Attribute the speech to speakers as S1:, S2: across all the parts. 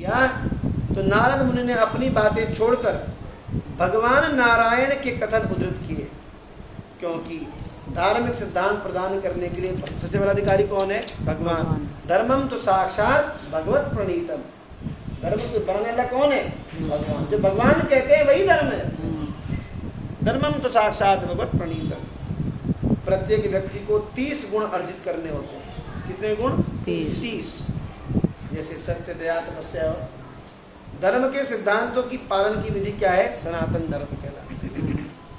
S1: या तो नारद मुनि ने अपनी बातें छोड़कर भगवान नारायण के कथन उद्धृत किए, क्योंकि धार्मिक सिद्धांत प्रदान करने के लिए सबसे बड़ा अधिकारी कौन है? भगवान। धर्मम तो साक्षात भगवत प्रणीतम, धर्म को बनाने वाला कौन है? भगवान। जो भगवान कहते हैं वही धर्म है। धर्मम तो साक्षात भगवत प्रणीतम। प्रत्येक व्यक्ति को 30 गुण अर्जित करने होते हैं। कितने गुण? 30। जैसे सत्य, दया, तपस्या। धर्म के सिद्धांतों की पालन की विधि क्या है? सनातन धर्म कहलाता है।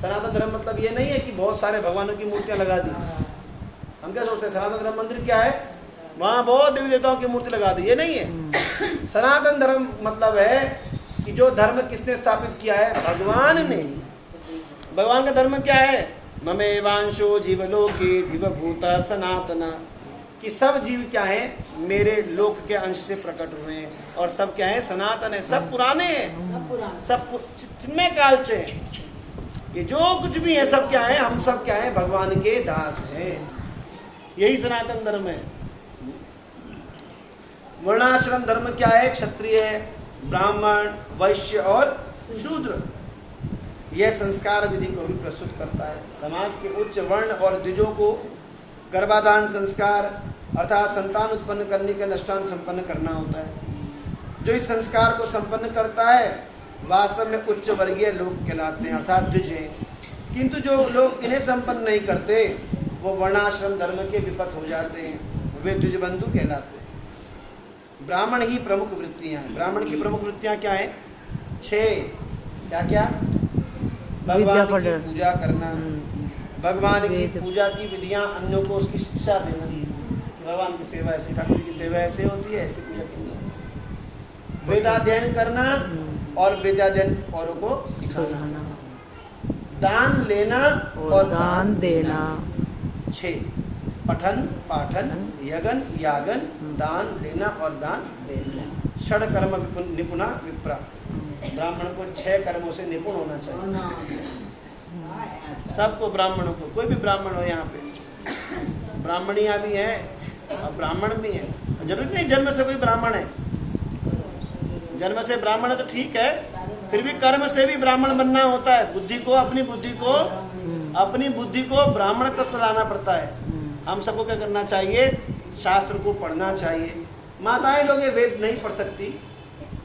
S1: सनातन धर्म मतलब ये नहीं है कि बहुत सारे भगवानों की मूर्तियां लगा दी। हम क्या सोचते हैं सनातन धर्म मंदिर क्या है, वहां बहुत देवी देवताओं की मूर्ति लगा दी, ये नहीं है। सनातन धर्म मतलब है कि जो धर्म किसने स्थापित किया है? भगवान ने। भगवान का धर्म क्या है? ममेवांशो जीवलोके जीवभूता सनातना, कि सब जीव क्या है? मेरे लोक के अंश से प्रकट हुए हैं, और सब क्या है? सनातन है, सब पुराने हैं, सब चिन्मय काल से। ये जो कुछ भी है सब क्या है? हम सब क्या है? भगवान के दास हैं। यही सनातन धर्म है। वर्णाश्रम धर्म क्या है? क्षत्रिय, ब्राह्मण, वैश्य और शूद्र। यह संस्कार विधि को भी प्रस्तुत करता है। समाज के उच्च वर्ण और द्विजों को गर्भाधान संस्कार अर्थात संतान उत्पन्न करने के अनुष्ठान संपन्न करना होता है। जो इस संस्कार को संपन्न करता है वास्तव में उच्च वर्गीय लोग कहलाते हैं, अर्थात द्विज हैं। किंतु जो लोग इन्हें संपन्न नहीं करते वो वर्णाश्रम धर्म के विपथ हो जाते हैं, वे द्विज बंधु कहलाते हैं। ब्राह्मण ही प्रमुख वृत्तियां हैं। ब्राह्मण की प्रमुख वृत्तियां क्या है? 6। क्या क्या? भगवान की पूजा करना, भगवान की पूजा की विधियां, अन्यों को उसकी शिक्षा देना। भगवान की सेवा ऐसी, ठाकुर की सेवा ऐसे होती है, ऐसी पूजा करनी। वेदाध्ययन करना और वेदाध्ययन औरों को सिखाना। दान लेना और दान देना। 6। पठन, पाठन, यगन, यागन, दान लेना और दान देना। षड कर्म निपुणा विप्रा। ब्राह्मण को 6 कर्मों से निपुण होना चाहिए। सबको, ब्राह्मणों को, कोई भी ब्राह्मण हो, यहाँ पे ब्राह्मणियाँ भी हैं और ब्राह्मण भी हैं। जरूरी नहीं जन्म से कोई ब्राह्मण है। जन्म से ब्राह्मण है तो ठीक है, फिर भी कर्म से भी ब्राह्मण बनना होता है। बुद्धि को, अपनी बुद्धि को ब्राह्मण तक लाना पड़ता है। हम सबको क्या करना चाहिए? शास्त्र को पढ़ना चाहिए। माताएं लोग ये वेद नहीं पढ़ सकती,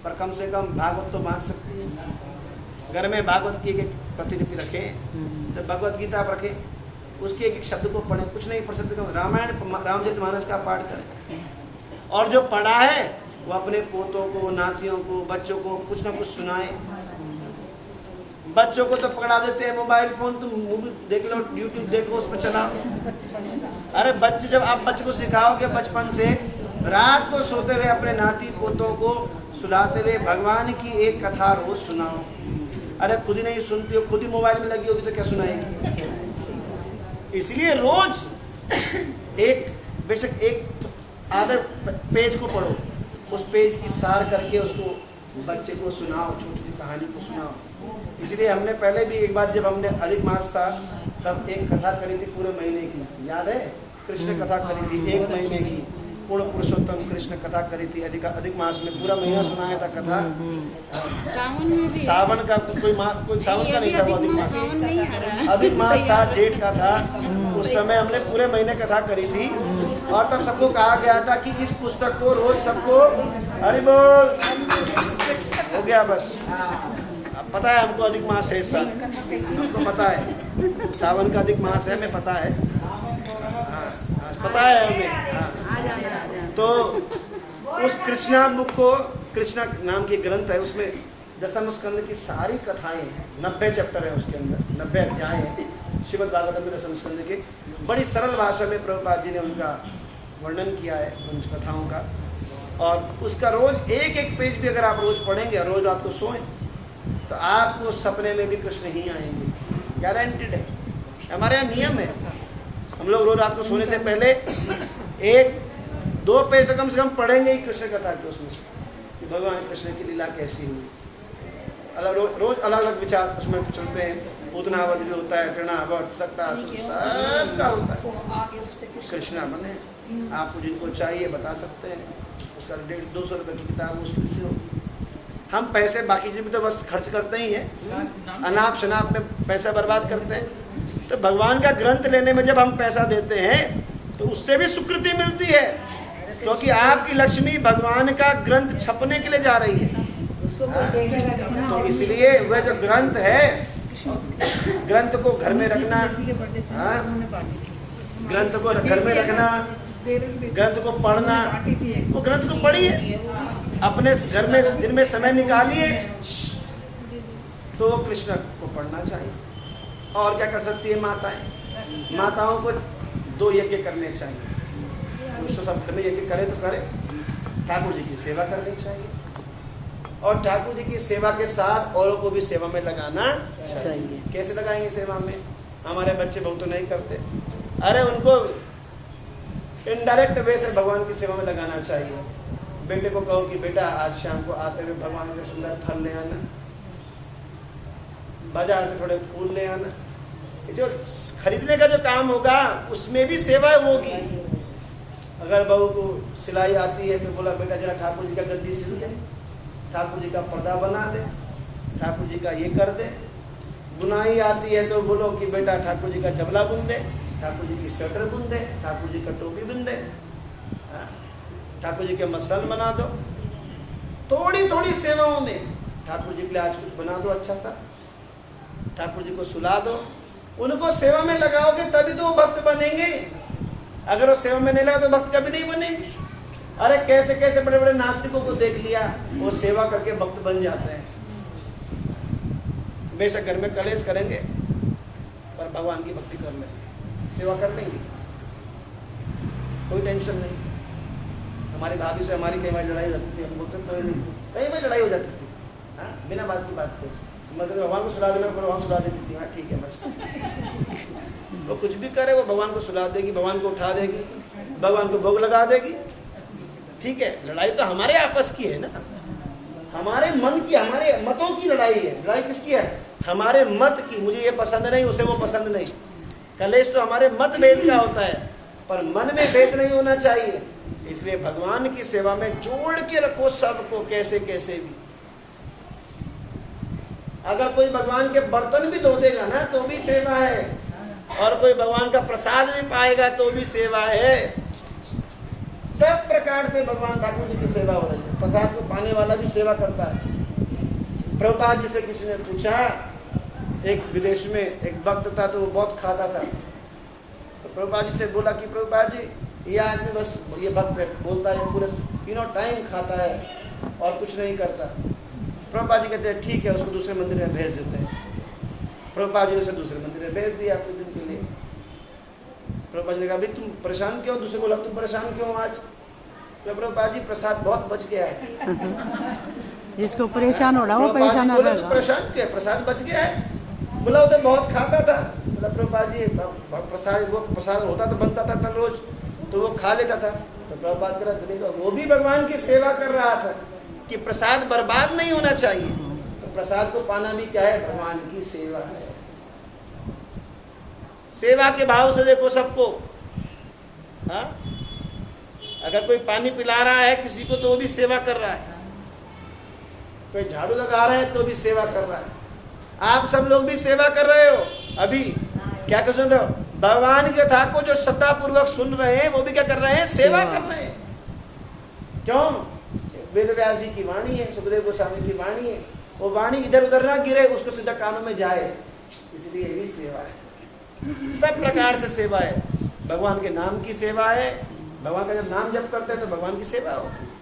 S1: पर कम से कम भागवत तो बांट सकती है। घर में भागवत की एक प्रतिलिपि रखें, तो भगवत गीता आप रखें, उसके एक शब्द को पढ़ें। कुछ नहीं पढ़ सकते तो रामायण, रामचरितमानस का पाठ करें। और जो पढ़ा है वो अपने पोतों को, नातियों को, बच्चों को कुछ ना कुछ सुनाए। बच्चों को तो पकड़ा देते हैं मोबाइल फोन, तुम मूवी देख लो, यूट्यूब देखो, उस पर चलाओ। अरे बच्चे, जब आप बच्चे को सिखाओगे बचपन से, रात को सोते हुए अपने नाती पोतों को सुलाते हुए भगवान की एक कथा रोज सुनाओ। अरे खुद ही नहीं सुनती हो, खुद ही मोबाइल में लगी होगी तो क्या सुनाएगी? इसलिए रोज बेशक एक आधे पेज को पढ़ो, उस पेज की सार करके उसको बच्चे को सुनाओ, छोटी सी कहानी को सुनाओ। इसलिए हमने पहले भी एक बार, जब हमने अधिक मास था तब एक कथा करी थी पूरे महीने की, याद है? कृष्ण कथा करी थी 1 महीने की, पूर्ण पुरुषोत्तम कृष्ण कथा करी थी। अधिक मास में पूरा महीना सुनाया था कथा।
S2: सावन में भी,
S1: सावन का कोई सावन का नहीं था, अधिक मास था, जेठ का था। उस समय हमने पूरे महीने कथा करी थी, और तब सबको कहा गया था कि इस पुस्तक को रोज सबको हरि बोल हो गया। बस अब पता है हमको अधिक मास है इस साल, हमको पता है सावन का अधिक मास है, हमें पता है। पता है हमें। तो उस कृष्णा बुक को, कृष्णा नाम की ग्रंथ है, उसमें 10वें स्कंद की सारी कथाएं हैं। 90 चैप्टर है उसके अंदर, 90 अध्याय हैं श्रीमद् भागवतम में 10वें स्कंद के। बड़ी सरल भाषा में प्रभुपाद जी ने उनका वर्णन किया है, उन कथाओं का। और उसका रोज एक पेज भी अगर आप रोज पढ़ेंगे, रोज रात को सोएं, तो आपको सपने में भी कृष्ण ही आएंगे, गारंटेड है। हमारे यहाँ नियम है, हम लोग रोज रात को सोने से पहले 1-2 पेज तो कम से कम पढ़ेंगे ही कृष्ण कथा के, उसमें कि भगवान कृष्ण की लीला कैसी हुई। रोज अलग अलग विचार उसमें चलते हैं। पूतनावध भी होता है, कृणावध, सत्ता, सबका होता है। कृष्णा बने, आपको जिनको चाहिए बता सकते हैं। आजकल 150-200 रुपए की किताब मुश्किल से होगी। हम पैसे बाकी चीज में तो बस खर्च करते ही हैं, अनाप शनाप में पैसा बर्बाद करते हैं। तो भगवान का ग्रंथ लेने में जब हम पैसा देते हैं तो उससे भी स्वीकृति मिलती है, क्योंकि आपकी लक्ष्मी भगवान का ग्रंथ छपने के लिए जा रही है। तो इसलिए वह जो ग्रंथ है, ग्रंथ को घर में रखना, ग्रंथ को घर में रखना, ग्रंथ को पढ़ना, वो ग्रंथ को पढ़िए, अपने घर में दिन में समय निकालिए तो कृष्ण को पढ़ना चाहिए। और क्या कर सकती है माताएं? माताओं को 2 यज्ञ करने चाहिए। पुरुष तो सब घर में यज्ञ करे तो करे, ठाकुर जी की सेवा करनी चाहिए और ठाकुर जी की सेवा के साथ औरों को भी सेवा में लगाना चाहिए। कैसे लगाएंगे सेवा में? हमारे बच्चे बहुत तो नहीं करते, अरे उनको इनडायरेक्ट वे से भगवान की सेवा में लगाना चाहिए। बेटे को कहो कि बेटा आज शाम को आते हुए भगवान के सुंदर फल ले आना, बाजार से थोड़े फूल ले आना। जो खरीदने का जो काम होगा उसमें भी सेवा होगी। अगर बहू को सिलाई आती है तो बोला बेटा जरा ठाकुर जी का गद्दी सिल दे, ठाकुर जी का पर्दा बना दे, ठाकुर जी का ये कर दे। बुनाई आती है तो बोलो कि बेटा ठाकुर जी का जबला बुन दे, ठाकुर जी की स्वेटर बुन दे, ठाकुर जी का टोपी बुन दे, ठाकुर जी के मसलन बना दो। थोड़ी थोड़ी सेवाओं में ठाकुर जी के लिए आज कुछ बना दो अच्छा सा, ठाकुर जी को सुला दो। उनको सेवा में लगाओगे तभी तो वो भक्त बनेंगे। अगर वो सेवा में नहीं लगा तो भक्त कभी नहीं बनेंगे। अरे कैसे कैसे बड़े बड़े नास्तिकों को देख लिया, वो सेवा करके भक्त बन जाते हैं। बेशक घर में कलेश करेंगे पर भगवान की भक्ति कर लेंगे, सेवा कर लेंगे, कोई टेंशन नहीं। हमारी भाभी से हमारी कई बार लड़ाई हो जाती थी, हम बोलते कई बार लड़ाई हो जाती थी, हाँ बिना बात की बात थे। मतलब भगवान को सुला देना, भगवान सुला देती थी, हाँ ठीक है बस। वो कुछ भी करे वो भगवान को सुला देगी, भगवान को उठा देगी, भगवान को भोग लगा देगी, ठीक है। लड़ाई तो हमारे आपस की है ना, हमारे मन की, हमारे मतों की लड़ाई है। लड़ाई किसकी है? हमारे मत की। मुझे ये पसंद नहीं, उसे वो पसंद नहीं। कलेश तो हमारे मत भेद का होता है, पर मन में भेद नहीं होना चाहिए। इसलिए भगवान की सेवा में जोड़ के रखो सबको, कैसे कैसे भी। अगर कोई भगवान के बर्तन भी धो देगा ना तो भी सेवा है, और कोई भगवान का प्रसाद भी पाएगा तो भी सेवा है। सब प्रकार से भगवान ठाकुर जी की सेवा हो रही है। प्रसाद को पाने वाला भी सेवा करता है। प्रभुपाद जी से किसी ने पूछा, एक विदेश में एक भक्त था तो वो बहुत खाता था, तो प्रभुपाद जी से बोला कि प्रभुपाद जी ये आदमी बस ये भक्त बोलता है पूरे तीनों टाइम खाता है और कुछ नहीं करता। प्रभुपाद जी कहते हैं ठीक है, उसको दूसरे मंदिर में भेज देते हैं। प्रभुपाद जी ने उसे दूसरे मंदिर में भेज दिया कुछ दिन के लिए। प्रभुपाद जी ने कहा, भाई तुम परेशान क्यों? दूसरे बोला तुम परेशान क्यों आज? तो प्रभुपाद जी प्रसाद बहुत बच गया है।
S3: जिसको परेशान हो रहा वो परेशान हो रहा है।
S1: परेशान क्यों? प्रसाद बच गया है। बोला वो तो बहुत खाता था। बोला प्रभुपाद जी प्रसाद होता तो बनता था रोज, तो वो खा लेता था। तो प्रभुपाद कह रहा वो भी भगवान की सेवा कर रहा था कि प्रसाद बर्बाद नहीं होना चाहिए। तो प्रसाद को पाना भी क्या है? भगवान की सेवा है। सेवा के भाव से देखो सबको। हाँ, अगर कोई पानी पिला रहा है किसी को तो वो भी सेवा कर रहा है, कोई झाड़ू लगा रहा है तो भी सेवा कर रहा है। आप सब लोग भी सेवा कर रहे हो। अभी क्या कर सुन रहे हो? भगवान के कथा को जो श्रद्धा पूर्वक सुन रहे हैं वो भी क्या कर रहे हैं? सेवा कर रहे हैं। क्यों? वेद व्यास जी की वाणी है, सुखदेव गोस्वामी की वाणी है। वो वाणी इधर उधर ना गिरे, उसको सीधा कानों में जाए, इसलिए ये भी सेवा है। सब प्रकार से सेवा है। भगवान के नाम की सेवा है। भगवान का जब नाम जप करते हैं तो भगवान की सेवा होती है।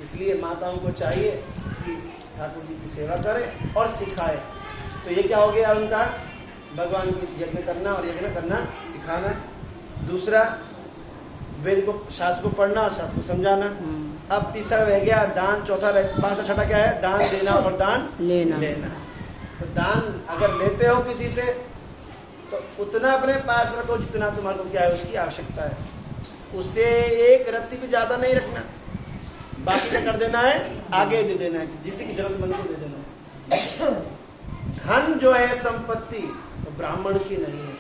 S1: इसलिए माताओं को चाहिए कि ठाकुर जी की सेवा करें और सिखाए। तो ये क्या हो गया उनका? भगवान की यज्ञ करना और यज्ञ करना सिखाना। दूसरा, वेद को, शास्त्र को पढ़ना और शास्त्र को समझाना। अब तीसरा रह गया दान। चौथा पांचवा छठा क्या है? दान देना और दान लेना। तो दान अगर लेते हो किसी से तो उतना अपने पास रखो जितना तुम्हारे को क्या है उसकी आवश्यकता है। उससे एक रत्ती भी ज्यादा नहीं रखना। बाकी क्या कर देना है? आगे दे देना है, जिसकी की जरूरतमंद को दे देना है। धन जो है संपत्ति तो ब्राह्मण की नहीं है।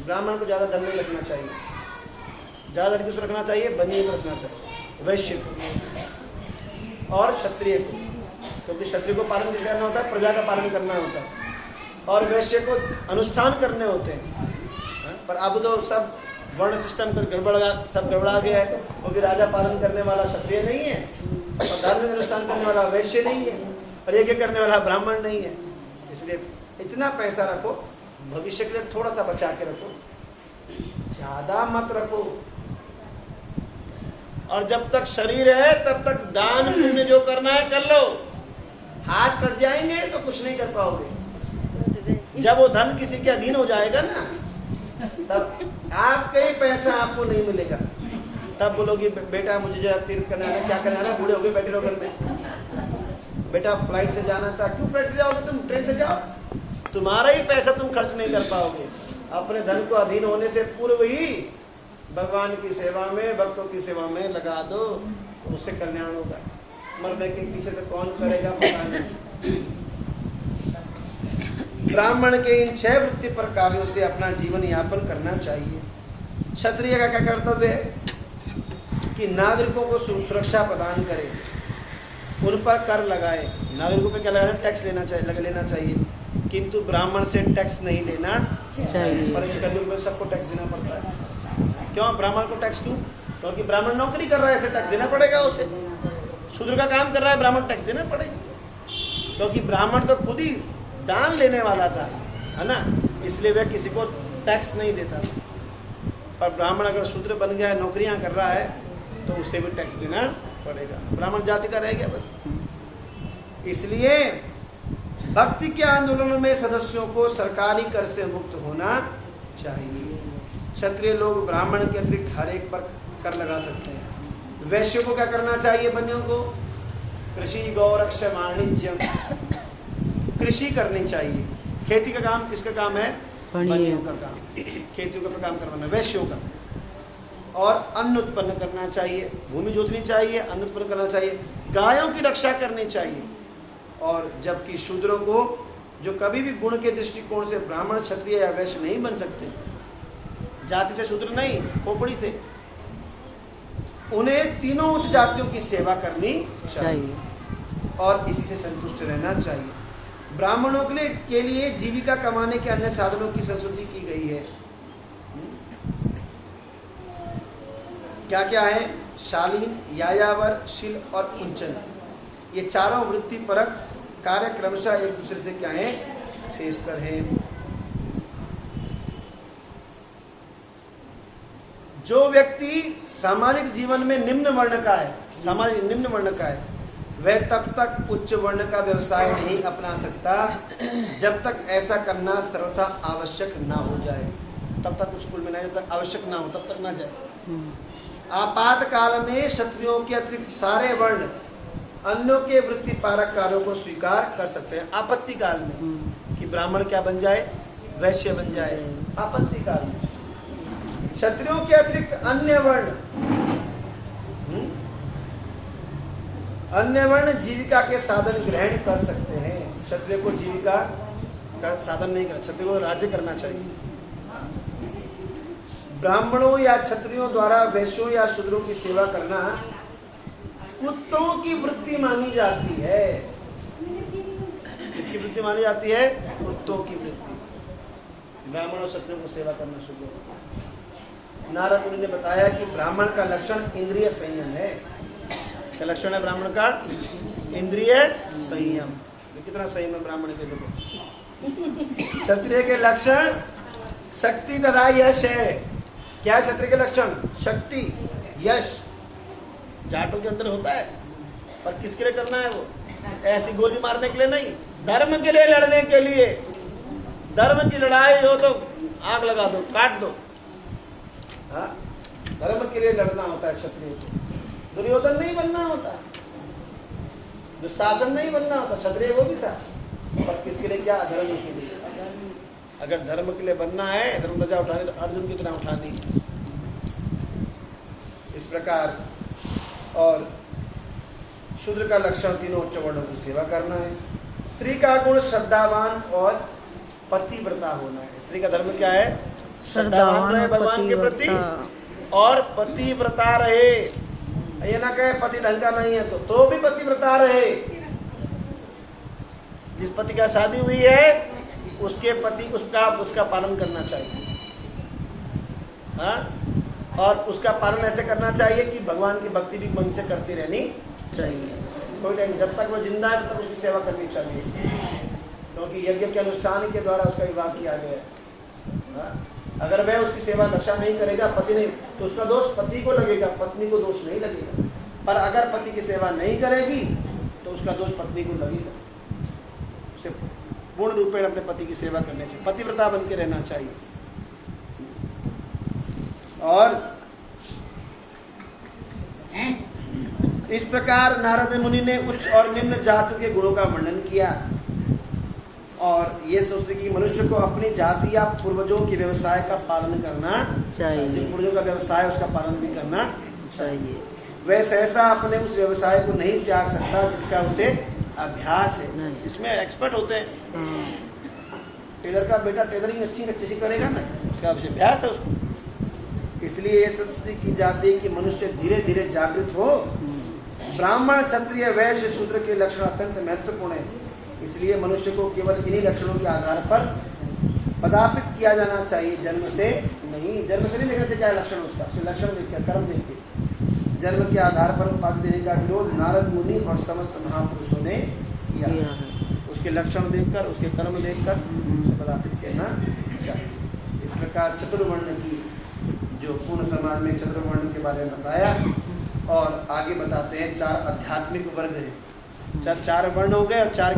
S1: ब्राह्मण को ज्यादा धन नहीं रखना चाहिए। ज्यादा किसको रखना चाहिए? बनिए को रखना चाहिए, वैश्य को और क्षत्रिय को, क्योंकि क्षत्रिय को पालन किस करना होता है? प्रजा का पालन करना होता है, और वैश्य को अनुष्ठान करने होते हैं। पर अब तो सब वर्ण सिस्टम पर सब गड़बड़ा गया है, क्योंकि राजा पालन करने वाला क्षत्रिय नहीं है, और धार्मिक अनुष्ठान करने वाला वैश्य नहीं है, और यज्ञ करने वाला ब्राह्मण नहीं है। इसलिए इतना पैसा रखो, भविष्य के लिए थोड़ा सा बचा के रखो, ज्यादा मत रखो। और जब तक शरीर है तब तक दान पुण्य जो करना है कर लो। हाथ कट जाएंगे तो कुछ नहीं कर पाओगे। जब वो धन किसी के अधीन हो जाएगा ना, तब आपका ही पैसा आपको नहीं मिलेगा। तब बोलोगी बेटा मुझे जो तीर्थ करना है, क्या करना है, बूढ़े हो गए बैठे रहो घर में। बेटा फ्लाइट से जाना था, क्यों फ्लाइट से जाओगे, तुम ट्रेन से जाओ। तुम्हारा ही पैसा तुम खर्च नहीं कर पाओगे। अपने धन को अधीन होने से पूर्व ही भगवान की सेवा में, भक्तों की सेवा में लगा दो, उससे कल्याण होगा। मरने के पीछे तो कौन करेगा पता नहीं। ब्राह्मण के इन 6 वृत्ति पर कार्यों से अपना जीवन यापन करना चाहिए। क्षत्रिय का क्या कर्तव्य है? कि नागरिकों को सुरक्षा प्रदान करे, उन पर कर लगाए। नागरिकों पे क्या लगाना? टैक्स लेना चाहिए, किंतु ब्राह्मण से टैक्स नहीं लेना चाहिए। पर इस कलयुग में सबको टैक्स देना पड़ता है। क्यों ब्राह्मण को टैक्स दूं? क्योंकि ब्राह्मण नौकरी कर रहा है, इसलिए टैक्स देना पड़ेगा उसे। शूद्र का काम कर रहा है, ब्राह्मण टैक्स देना पड़ेगा, क्योंकि ब्राह्मण तो खुद ही दान लेने वाला था, है ना, इसलिए वह किसी को टैक्स नहीं देता। पर ब्राह्मण अगर शूद्र बन गया है, नौकरियां कर रहा है, तो उसे भी टैक्स देना पड़ेगा। ब्राह्मण जाति का रह गया बस। इसलिए भक्ति के आंदोलन में सदस्यों को सरकारी कर से मुक्त होना चाहिए। क्षत्रिय लोग ब्राह्मण के अतिरिक्त हर एक पर कर लगा सकते हैं। वैश्य को क्या करना चाहिए? बनियों को कृषि गौरक्ष वाणिज्य, कृषि करनी चाहिए। खेती का काम किसका काम है? बनियों का काम, खेतियों का काम करवाना वैश्यों का। और अन्न उत्पन्न करना चाहिए, भूमि जोतनी चाहिए, अन्न उत्पन्न करना चाहिए, गायों की रक्षा करनी चाहिए। और जबकि शूद्रों को, जो कभी भी गुण के दृष्टिकोण से ब्राह्मण, क्षत्रिय या वैश्य नहीं बन सकते, जाति से शूद्र नहीं, खोपड़ी से, उन्हें तीनों उच्च जातियों की सेवा करनी चाहिए और इसी से संतुष्ट रहना चाहिए। ब्राह्मणों के लिए जीविका कमाने के अन्य साधनों की संस्कृति की गई है। क्या क्या है? शालीन, यायावर, शील और कुंचन। ये चारों वृत्ति परक कार्य क्रमशः एक दूसरे से क्या है? शेषतर है। जो व्यक्ति सामाजिक जीवन में निम्न वर्ण का है, सामाजिक निम्न वर्ण का है, वह तब तक उच्च वर्ण का व्यवसाय नहीं अपना सकता जब तक ऐसा करना सर्वथा आवश्यक ना हो जाए। तब तक कुछ कुल में नहीं, जब तक आवश्यक ना हो तब तक ना जाए। आपातकाल में क्षत्रियों के अतिरिक्त सारे वर्ण अन्यों के वृत्ति पारक कार्यों को स्वीकार कर सकते हैं। आपत्ति काल में कि ब्राह्मण क्या बन जाए? वैश्य बन जाए। आपत्ति काल में क्षत्रियों के अतिरिक्त अन्य वर्ण जीविका के साधन ग्रहण कर सकते हैं। क्षत्रिय को जीविका का साधन नहीं करना, क्षत्रिय को राज्य करना चाहिए। ब्राह्मणों या क्षत्रियों द्वारा वैश्यों या शूद्रों की सेवा करना कुत्तों की वृत्ति मानी जाती है। किसकी वृत्ति मानी जाती है? कुत्तों की वृत्ति। ब्राह्मण और क्षत्रियों को सेवा करना शुरू होता है। नारद मुनि ने बताया कि ब्राह्मण का लक्षण इंद्रिय संयम है। क्या लक्षण है ब्राह्मण का? इंद्रिय संयम। कितना संयम है ब्राह्मण के? देखो, क्षत्रिय के लक्षण शक्ति तथा यश है। क्या है क्षत्रिय के लक्षण? शक्ति, यश। जाटों के अंदर होता है, पर किसके लिए करना है वो? ऐसी गोली मारने के लिए नहीं, धर्म के लिए, लड़ने के लिए। धर्म की लड़ाई हो तो आग लगा दो, काट दो। हाँ, धर्म के लिए लड़ना होता है क्षत्रिय को। दुर्योधन नहीं बनना होता, दुशासन नहीं बनना होता। क्षत्रिय वो भी था, पर किसके लिए? क्या? धर्म के लिए। अगर धर्म के लिए बनना है, धर्म ध्वजा उठानी, तो अर्जुन की तरह उठानी। इस प्रकार। और शूद्र का लक्षण तीनों उच्च वर्णों की सेवा करना है। स्त्री का गुण श्रद्धावान और पतिव्रता होना है। स्त्री का धर्म क्या है? श्रद्धावान रहे भगवान के प्रति और पतिव्रता रहे। ये ना कहे पति ढंग का नहीं है तो भी पतिव्रता रहे। जिस पति का शादी हुई है उसके पति उसका पालन करना चाहिए। हाँ? और उसका पालन ऐसे करना चाहिए कि भगवान की भक्ति भी मन से करती रहनी चाहिए। कोई टाइम जब तक वो जिंदा है तब तक उसकी सेवा करनी चाहिए, क्योंकि यज्ञ के अनुष्ठान के द्वारा उसका विवाह किया गया है। हाँ? अगर वह उसकी सेवा रक्षा नहीं करेगा, पति नहीं, तो उसका दोष पति को लगेगा, पत्नी को दोष नहीं लगेगा। पर अगर पति की सेवा नहीं करेगी तो उसका दोष पत्नी को लगेगा। उसे पूर्ण रूप में अपने पति की सेवा करनी चाहिए, पतिव्रता बन के रहना चाहिए। और इस प्रकार नारद मुनि ने उच्च और निम्न जाति के गुणों का वर्णन किया और ये सोचते कि मनुष्य को अपनी जाति या पूर्वजों के व्यवसाय का पालन करना चाहिए। पूर्वजों का व्यवसाय उसका पालन भी करना चाहिए। वह सहसा अपने उस व्यवसाय को नहीं त्याग सकता जिसका उसे अभ्यास है। इसमें एक्सपर्ट होते हैं। टेलर का बेटा टेलरिंग अच्छी सी करेगा ना, उसका अभ्यास है उसको। इसलिए ये संस्कृति की जाती है कि मनुष्य धीरे धीरे जागृत हो। ब्राह्मण, क्षत्रिय, वैश्य, शूद्र के लक्षण अत्यंत महत्वपूर्ण है। इसलिए मनुष्य को केवल इन्हीं लक्षणों के आधार पर पदार्पित किया जाना चाहिए, जन्म से नहीं। जन्म से नहीं देखना चाहिए क्या लक्षण उसका, उसके लक्षण देख कर, कर्म देख के। जन्म के आधार पर उपाधि देने का विरोध नारद मुनि और समस्त महापुरुषों ने किया। उसके लक्षण देखकर, उसके कर्म देखकर उसे पदार्पित करना चाहिए। इस प्रकार चतुर्वर्ण की जो पूर्ण समाज में चतुर्वर्ण के बारे में बताया और आगे बताते हैं 4 आध्यात्मिक वर्ग हैं। 4 वर्ण हो गए और 4